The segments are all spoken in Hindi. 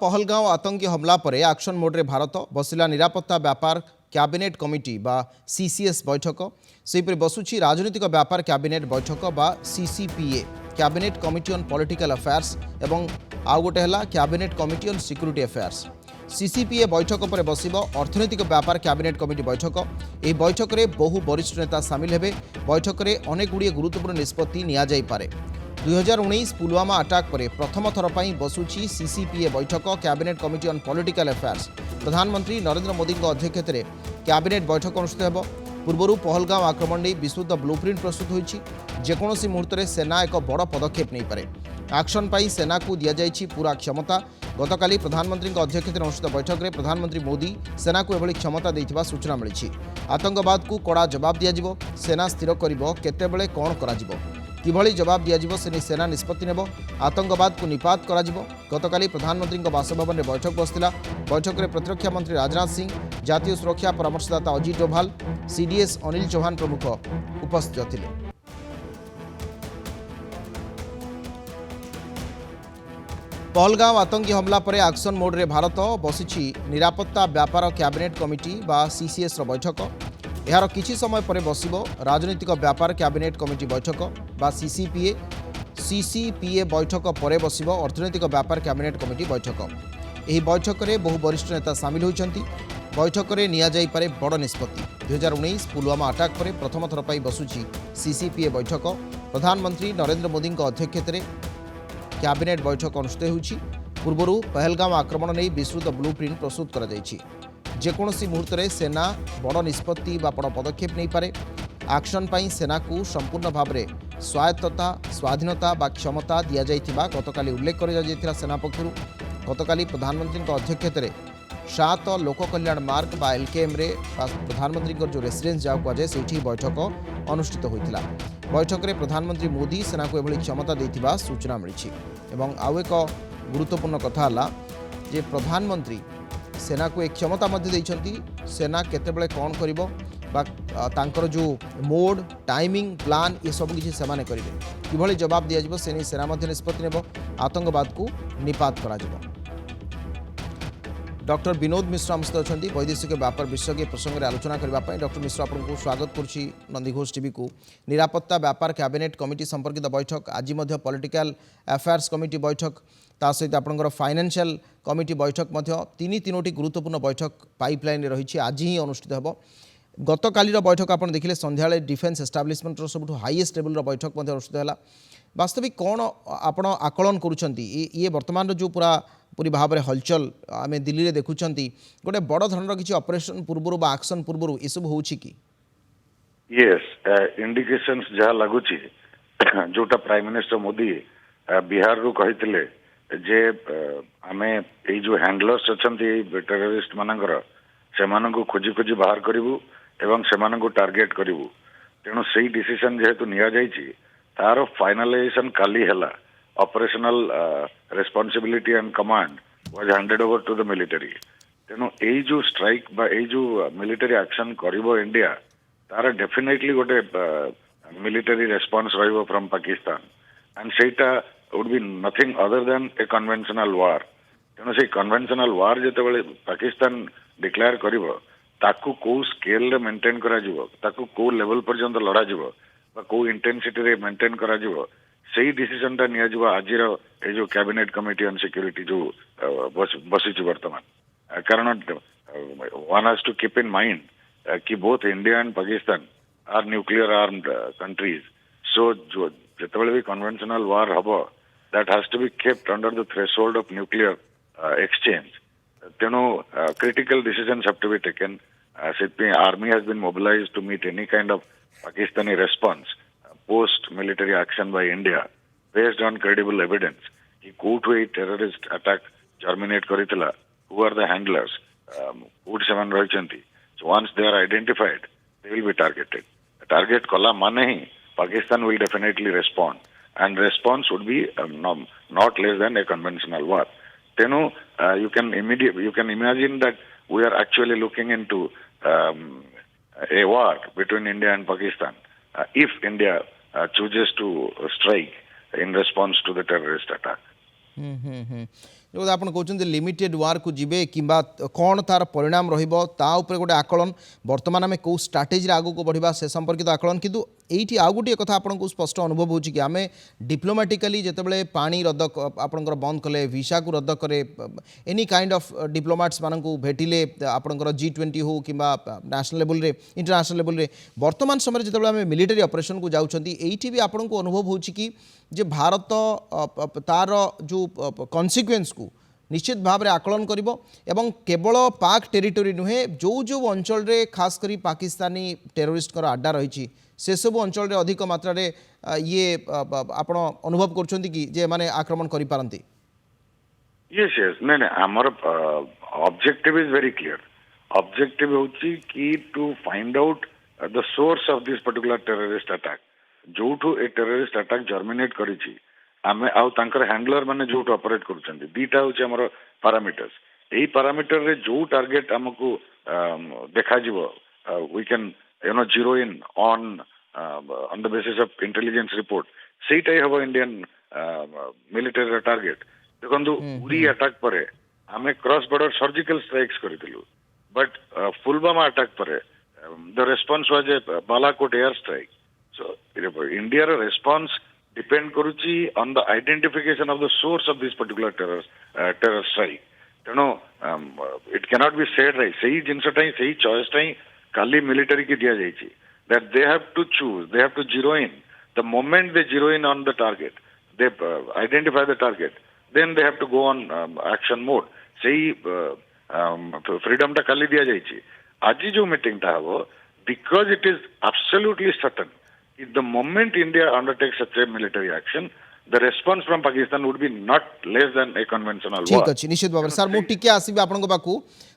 पहलगांव आतंकी हमला पर एक्शन मोड्रे भारत बसिला निरापत्ता व्यापार कैबिनेट कमिटी बा सीसीएस बैठक सेपरि बसुची राजनीतिक व्यापार कैबिनेट बैठक बा CCPA cabinet committee on political affairs एवं आउ गोटे है cabinet committee on security affairs CCPA बैठक पर बसिब अर्थनैतिक व्यापार कैबिनेट कमिटी बैठक यह बैठक में बहु वरिष्ठ नेता सामिल हेबे बैठक में अनेक गुड़िए गुरुत्वपूर्ण निष्पत्ति नियाजाइपारे 2019 पुलवामा अटैक पर प्रथम थर पर बसुची सीसीपीए बैठक cabinet committee on political affairs प्रधानमंत्री नरेंद्र मोदी अध्यक्षत कैबिनेट बैठक अनुष्ठित हो पूर्व पहलगाम आक्रमण नहीं विस्तृत ब्लूप्रिंट प्रस्तुत होती जेकोसी मुहूर्त में सेना एक बड़ पदक्षेप नहीं पारे एक्शन पर सेना को दि जाइए पूरा क्षमता गतकाली प्रधानमंत्री अध्यक्षत अनुष्ठित बैठक में प्रधानमंत्री मोदी सेना को एभली क्षमता देथिबा सूचना मिली आतंकवाद को कड़ा जवाब दिज्व सेना स्थिर कर कौन कर किभली जवाब दिज्व से सेना निष्पत्ति नेब आतंकवाद को निपात कर गतकाली प्रधानमंत्री बासभवन में बैठक बसला बैठक में प्रतिरक्षा मंत्री राजनाथ सिंह जातीय सुरक्षा परामर्शदाता अजित डोभाल सीडीएस अनिल चौहान प्रमुख उपस्थित थे। पहलगाम आतंकी हमला पर एक्शन मोड्रे भारत बसिछि निरापत्ता व्यापार कैबिनेट कमिटी बा सीसीएस बैठक यार किछि समय पर बसिब राजनीतिक व्यापार कैबिनेट कमिटी बैठक बा सीसीपीए बैठक पर बसिब अर्थनैतिक व्यापार कैबिनेट कमिटी बैठक यह बैठक में बहु वरिष्ठ नेता सामिल होती बैठक में नियाजाइपारे बड़ निष्पत्ति 2019 पुलवामा अटैक पर प्रथम थर पर बसुची सीसीपीए बैठक प्रधानमंत्री नरेंद्र मोदी अध्यक्षत कैबिनेट बैठक अनुष्ठित होती पूर्व पहलगाम आक्रमण नहीं विस्तृत ब्लूप्रिंट प्रस्तुत कर जेकोसी मुहूर्त में सेना बड़ निष्पत्ति बड़ पदक्षेप नहीं पारे एक्शन पर सेना को संपूर्ण भाव में स्वायत्तता स्वाधीनता बा क्षमता दि जाइथिबा गतकाली उल्लेख कर सेना पक्षर गतकाली प्रधानमंत्री अध्यक्षत 7 लोक कल्याण मार्ग बा एलकेएम रे प्रधानमंत्री जो रेसिडेंस जहाँ कहुए से बैठक अनुष्ठित होता बैठक में प्रधानमंत्री मोदी सेना को एभली क्षमता देथिबा सूचना मिली एवं आउ एक गुरुत्वपूर्ण कथा जे प्रधानमंत्री सेना को एक क्षमता देइछंती सेना केतेबेले कौन करिवो बा तांकर जो मोड टाइमिंग प्लान ये सब किसी सेमाने करेंगे किभली जवाब दिज्व से सेना निष्पत्ति नेब आतंकवाद को निपात करा डॉक्टर विनोद मिश्र आम सहित अच्छा वैदेशिक व्यापार विषय प्रसंग में आलोचना करने डॉक्टर मिश्र आपको स्वागत करुच्ची नंदीघोष टीवी को निरापत्ता व्यापार कैबिनेट कमिटी संपर्कित बैठक आज पॉलिटिकल अफेयर्स कमिटी बैठक ता सहित आपंकर फाइनेंशियल कमिटी बैठक तीनोटी गुरुत्वपूर्ण बैठक पाइपलाइन रही आज ही अनुष्ठित हो गतकाली बैठक आप देखिले संध्या डिफेन्स एस्टाब्लिशमेंट सब हाईएस्ट लेवल बैठक अनुष्ठित है वास्तविक कौन आप आकलन करुँच ये वर्तमान जो पूरी भाव में हलचल आम दिल्ली में देखुं गोटे बड़ धरण किसी ऑपरेशन पूर्व बा एक्शन पूर्व ये सब हो यस इंडिकेशंस जहाँ लगुच जोटा प्राइम मिनिस्टर मोदी बिहार रु कही जे आमे ये जो हैंडलर्स अच्छा टेररिस्ट मानकर से खोजी खोजी बाहर करूँ एवं से टार्गेट करूँ तेणु से डिसीजन जेहेतु नि तार फाइनलाइजेशन काली है operational responsibility and command was handed over to the military तेणु यही जो स्ट्राइक बा यही जो मिलिटरी एक्शन करिवो इंडिया तार डेफिनेटली गोटे मिलिटरी रेस्पॉन्स रहिवो फ्रॉम पाकिस्तान एंड सेटा would be nothing other than a conventional war तेणु से कन्वेंशनल वार जितेबाला पाकिस्तान डिक्लेयर करिवो ताकू को स्केल रे मेंटेन करा जिवो ताकू को लेवल पर्यंत लड़ा जिवो बा को इंटेंसिटी रे मेंटेन करा जिवो सही डिसीजन टा निया आज जो कैबिनेट कमिटी ऑन सिक्योरिटी जो बसी वर्तमान कारण one has to keep in mind कि both India and Pakistan are nuclear armed countries so जो जितेबाला भी कन्वेंशनल वार हम that has to be kept under the threshold of nuclear exchange तेणु critical decisions have to be taken से army has been mobilized to meet any kind of Pakistani response post military action by India based on credible evidence कि कोट वे terrorist attack germinate करितला who are the handlers कोट सेवन रहिचंती so once they are identified they will be target कला माने ही Pakistan will definitely respond and response would be not less than a conventional war तेनु you can imagine that we are actually looking into a war between India and Pakistan if India chooses to strike in response to the terrorist attack. जो आपन कहउछन लिमिटेड वार को जिबे किंबा कोन तार परिणाम रहिबो ता ऊपर गोटे आकलन वर्तमान आम कौ स्ट्राटेजी आगू को बढ़िबा से संपर्कित आकलन किंतु एठी आउ गोटे कथा आपन को स्पष्ट अनुभव होची कि आमे डिप्लोमेटिकली जेतेबेले पानी रद्द आपनकर बंद कले वीसा को रद्द करे एनी काइंड ऑफ डिप्लोमेट्स मानन को भेटिले आपनकर G20 हो किंबा नेशनल लेवल रे इंटरनेशनल लेवल रे वर्तमान समय जेतेबेले आमे मिलिटरी ऑपरेशन को जाउछंती एठी भी आपन को अनुभव होची कि जे भारत तार जो कन्सिक्वेन्स को निश्चित भाव में आकलन करिबो एवं केवल पाक टेरिटोरी नुहे जो जो अंचल रे खास करी पाकिस्तानी टेरोरिस्ट कर अड्डा रही से सब अंचल रे अधिक मात्रा रे ये आपण अनुभव करछंती कि जे माने आक्रमण करि पारंती यस यस नहीं नहीं आमर objective is very clear objective होची कि to find out the source of this particular terrorist attack जोठू ए टेररिस्ट अटैक जर्मिनेट करिछि आमे आउ तांकर हैंडलर माने जोठू ऑपरेट करूछंती दीटा होची हमर पैरामीटर्स एही पैरामीटर रे जो टारगेट हमकु देखा जिवो we can zero in on the basis of intelligence report सेटाई हबो इंडियन मिलिटरी टारगेट देखंतु उरी अटैक परे आमे क्रॉस बॉर्डर सर्जिकल स्ट्राइक्स करितलु बट पुलवामा अटैक परे the response was a Balakot air strike so India response depend karuchi on the identification of the source of this particular terror strike teno it cannot be said right sei jinsa tai sei choice tai kali military ki diya jaichi that they have to choose they have to zero in the moment they zero in on the target they identify the target then they have to go on action mode sei freedom ta kali diya jaichi aji jo meeting ta habo because it is absolutely certain if the moment India undertakes such a military action, the response from Pakistan would be not less than a conventional war. ठीक अछि निश्चित भाव सर मु टिके आसीबे आपन को पाकू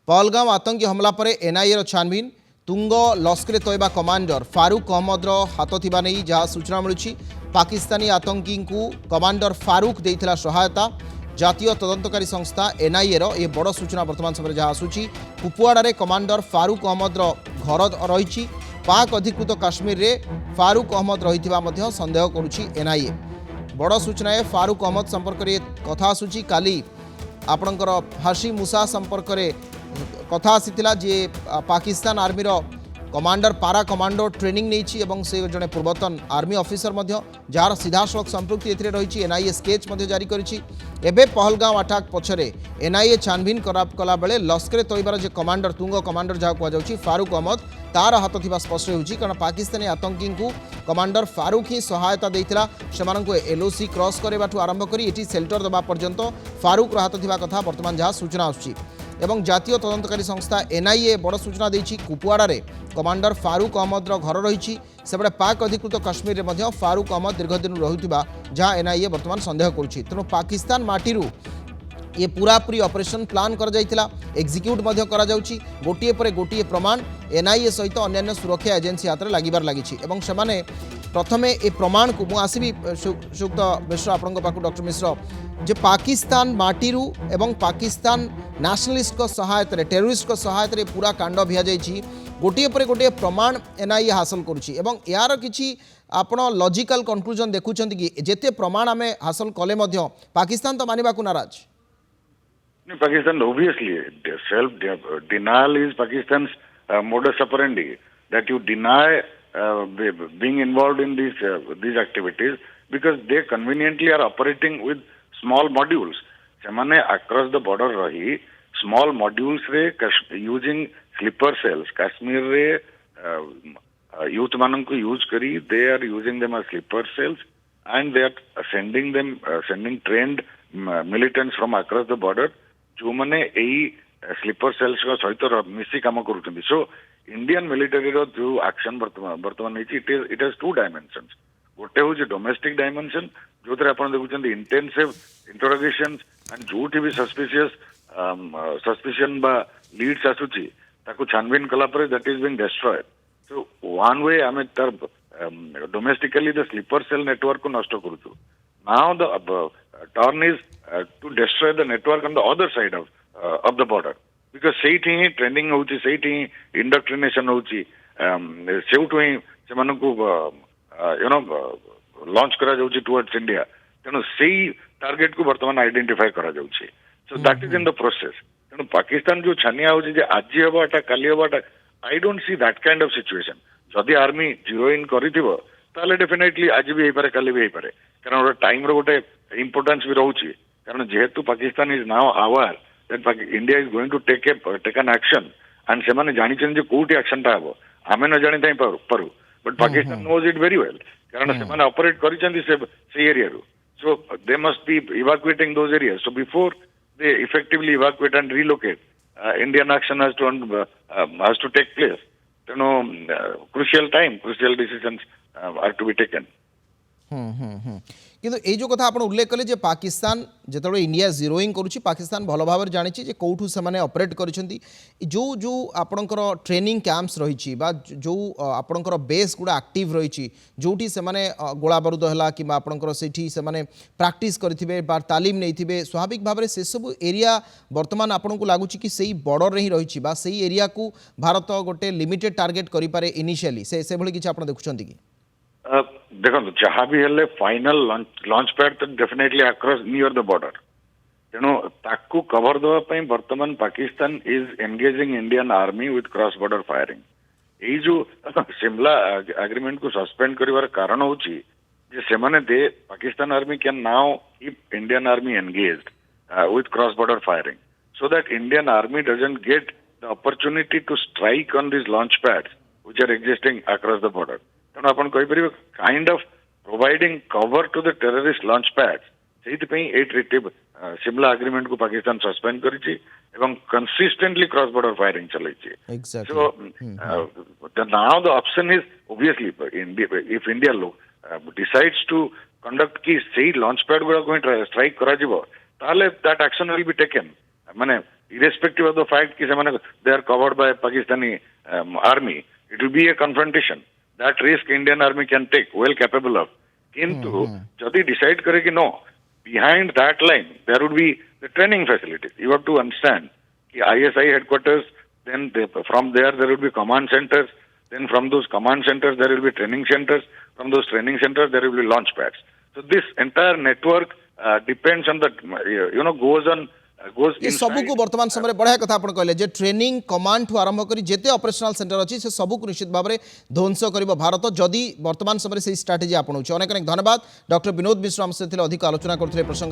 पहलगाम आतंकी हमला परे NIA रो छानबीन तुंग लश्कर तोयबा कमांडर फारूक अहमद रो हाथ थिबा नै जहा सूचना मिलुछि पाकिस्तानी आतंकी को कमांडर फारूक देइथिला सहायता जातीय तदंतकारी संस्था NIA रो ये बड़ सूचना वर्तमान समय जहा आसुछि कुपवाड़ा रे कमांडर फारूक अहमद रो घर रहिछि पाक अधिकृत काश्मीर रे फारूक अहमद रही संदेह करुछि NIA बड़ सूचना है फारूक अहमद संपर्क में कथा आसूची काली आपणकर हाशी मूसा संपर्क में कथा आसीथिला जे पाकिस्तान आर्मी रो कमांडर पारा कमांडो ट्रेनिंग नहीं एवं से जड़े पूर्वतन आर्मी ऑफिसर जार सीधासख संपृक्ति एथिरे रही NIA स्केच जारी करिछि एबे पहलगाम अटैक पछरे NIA छानबीन कला बेले लश्कर तोयबार जे कमांडर तुंग कमांडर जहाँ कहुच्छी फारूक अहमद तार हाथ थिबा स्पष्ट होउछि कारण पाकिस्तानी आतंकी को कमांडर फारूक ही सहायता देइथिला सेमानंको LOC क्रॉस करेबाठू आरंभ करी एटी शेल्टर दबा पर्यंत फारूक हाथ थिबा कथा वर्तमान जहाँ सूचना आसुछि एवं जातीय तदंतकारी संस्था NIA बड़ सूचना देछि कुपवाड़ा रे कमांडर फारूक अहमद घर रही सेपटे पाक अधिकृत काश्मीर में फारूक अहमद दीर्घ दिन रहुथिबा जहाँ NIA वर्तमान संदेह करुछि तेणु पाकिस्तान माटीरू ये पूरापूरी ऑपरेशन प्लान कर जाइथिला एग्जीक्यूट मध्य करा जाउछि गोटिए परे गोटिए प्रमाण NIA सहित अन्य सुरक्षा एजेंसी हाथ में लागिबार लागिछि एवं सेमाने प्रथमे ए प्रमाण को मुझे सुक्त मिश्र आपण पाखु डॉक्टर मिश्र जे पाकिस्तान माटीरू एवं पाकिस्तान नेशनलिस्ट को सहायता टेरोरिस्ट को सहायता पूरा कांड भिया जाइछि गोटिए परे गोटिए प्रमाण NIA हासिल करुछि एवं यार किछि आपण लॉजिकल कंक्लूजन देखुछंती कि जेते प्रमाण आमे हासिल कले मध्य पाकिस्तान तो मानिबाकू नाराज Pakistan obviously self denial is Pakistan's modus operandi that you deny being involved in these activities because they conveniently are operating with small modules semane across the border rahi small modules re using sleeper cells Kashmir re youth mananku use kari they are using them as sleeper cells and they are sending trained militants from across the border जो मैंने स्लीपर सेल्स सहित मिसी काम करुँच सो इंडियन मिलिटरी रो जो एक्शन बर्तमान इट हैज टू डायमेंशंस गोटे हूँ डोमेस्टिक डायमेंशन जो थे आप देखुं इंटेंसिव इंटरोगेशन एंड जो भी सस्पिशन बा लीड्स आसूची ताकू छानबीन कला that is being destroyed so one way आम तार domestically the sleeper cell network को नष्ट करूँ now the turn is to destroy the network on the other side of the border because Sethi he training होची सेठी इंडक्ट्रिनेशन होची सेउठु ही सेमानकु लॉन्च करा जाउची टुवर्ड्स इंडिया तेनो सेही टारगेट को वर्तमान आइडेंटिफाई करा जाउची So that is in the process. ତେଣୁ ପାକିସ୍ତାନ ଯୋଉ ଛାନିଆ ହଉଛି ଯେ ଆଜି ହବାଟା କାଲି ହବାଟା I don't see that kind of situation. ଯଦି ଆର୍ମି ଜିରୋ ଇନ୍ କରିଥିବ ତାହେଲେ ଡେଫିନେଟଲି ଆଜି ବି ହେଇପାରେ କାଲି ବି ହେଇପାରେ କାରଣ ଗୋଟେ ଟାଇମର ଗୋଟେ ଇମ୍ପୋର୍ଟାନ୍ସ ବି ରହୁଛି କାରଣ ଯେହେତୁ Pakistan is now aware that India is going to take an action and ସେମାନେ ଜାଣିଛନ୍ତି ଯେ କୋଉଠି ଆକ୍ସନଟା ହବ ଆମେ ନ ଜାଣିଥାଇ ପାରୁ but Pakistan knows it very well କାରଣ ସେମାନେ ଅପରେଟ୍ କରିଛନ୍ତି ସେଇ ଏରିଆରୁ so they must be evacuating those areas so before they effectively evacuate and relocate. Indian action has to take place. You know, crucial decisions are to be taken. কিন্তু এই যে কথা আপনার উল্লেখ কলে যে পাকিস্তান যেতবে ইন্ডিয়া জিরোইং করুছি পাকিস্তান ভালো ভাবে জাঁচি যে কোঠু সে অপরেট করেছেন যে আপনার ট্রেনিং ক্যাম্পস রয়েছে বা যে আপনার বেস গুড়া আক্টিভ রয়েছে যেটি সে গোলা বারুদ হল কিংবা আপনার সেটি সে প্রাকটিস করে বা তালিম নেইথিবে স্বাভাবিক ভাবে সেসবু এরিয়া বর্তমান আপনার লাগুচি কি সেই বর্ডরে হি রয়েছে বা সেই এরিয়া কু ভারত গোটে লিমিটেড টার্গেট করে পারে ইনিশিয়ালি সেভাবে কিছু আপনার দেখুছেন কি देखो जहाँ भी हेल्ले फाइनल लॉन्च पैड तो definitely across near the border तेणु ताकू कवर देवाई बर्तमान Pakistan is engaging Indian army with cross border firing यही जो सिमला एग्रीमेंट को सस्पेंड कर कारण हूँ the Pakistan army can now keep Indian army engaged with cross border firing so that Indian army doesn't get the opportunity to strike on this launch pads which are existing across the border तेणु आप kind of providing cover to the terrorist launch pad से ट्रिटी सिमला एग्रीमेंट को पाकिस्तान सस्पेंड करिछि एवं कंसिस्टेंटली क्रॉस बॉर्डर फायरिंग चलैछि so now the option is obviously if India decides to conduct की सही लॉन्च पैड गुड़ा को स्ट्राइक करा जिवो ताले that action will be taken माने irrespective of the fact कि ସେମାନେ they are covered by Pakistani army it will be a confrontation that risk Indian army can take well capable of किंतु जदि decide करे कि no behind that line there would be the training facilities you have to understand कि ISI headquarters then from there would be command centers then from those command centers there will be training centers from those training centers there will be launch pads so this entire network depends on the goes on ये सबू को वर्तमान समय बढ़िया कथा आप कहले जे ट्रेनिंग कमांड ठू आरंभ करी जेते ऑपरेशनल सेंटर अच्छी से सबू निश्चित भाव में ध्वंस कर भारत जदि वर्तमान समय से स्ट्राटेजी आपणाऊँ अनेक अनेक धन्यवाद डॉक्टर विनोद मिश्र आम सहित अधिक आलोचना करते प्रसंग